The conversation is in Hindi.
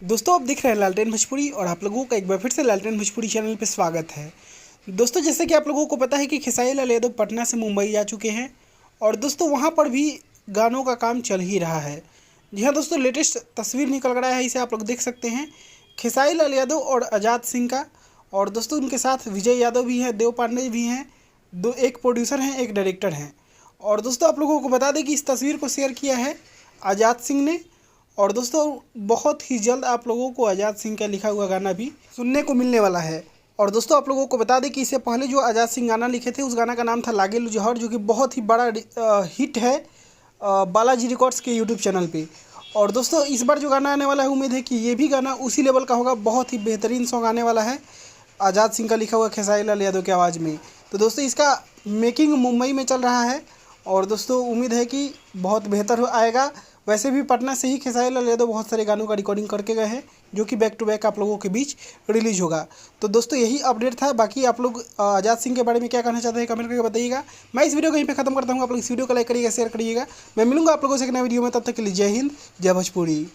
दोस्तों आप देख रहे हैं लालटेन भोजपुरी और आप लोगों का एक बार फिर से लालटेन भोजपुरी चैनल पे स्वागत है। दोस्तों जैसे कि आप लोगों को पता है कि खेसारी लाल यादव पटना से मुंबई जा चुके हैं और दोस्तों वहां पर भी गानों का काम चल ही रहा है। जी हाँ दोस्तों, लेटेस्ट तस्वीर निकल रहा है, इसे आप लोग देख सकते हैं खेसारी लाल यादव और आज़ाद सिंह का। और दोस्तों उनके साथ विजय यादव भी हैं, देव पांडे भी हैं, एक प्रोड्यूसर हैं, एक डायरेक्टर हैं। और दोस्तों आप लोगों को बता दें कि इस तस्वीर को शेयर किया है आज़ाद सिंह ने। और दोस्तों बहुत ही जल्द आप लोगों को आज़ाद सिंह का लिखा हुआ गाना भी सुनने को मिलने वाला है। और दोस्तों आप लोगों को बता दें कि इससे पहले जो आज़ाद सिंह गाना लिखे थे उस गाना का नाम था लागे लू जहर, जो कि बहुत ही बड़ा हिट है बालाजी रिकॉर्ड्स के यूट्यूब चैनल पे। और दोस्तों इस बार जो गाना आने वाला है, उम्मीद है कि ये भी गाना उसी लेवल का होगा, बहुत ही बेहतरीन सॉन्ग आने वाला है आज़ाद सिंह का लिखा हुआ खेसारी लाल यादव की आवाज़ में। तो दोस्तों इसका मेकिंग मुंबई में चल रहा है और दोस्तों उम्मीद है कि बहुत बेहतर आएगा। वैसे भी पटना से ही खेसारी लाल यादव बहुत सारे गानों का रिकॉर्डिंग करके गए हैं, जो कि बैक टू बैक आप लोगों के बीच रिलीज होगा। तो दोस्तों यही अपडेट था। बाकी आप लोग आज़ाद सिंह के बारे में क्या कहना चाहते हैं कमेंट करके बताइएगा। मैं इस वीडियो को यहीं पे खत्म करता हूँ। आप लोग इस वीडियो को लाइक करिएगा, शेयर करिएगा। मैं मिलूंगा आप लोगों से एक नए वीडियो में, तब तक के लिए जय हिंद, जय भोजपुरी।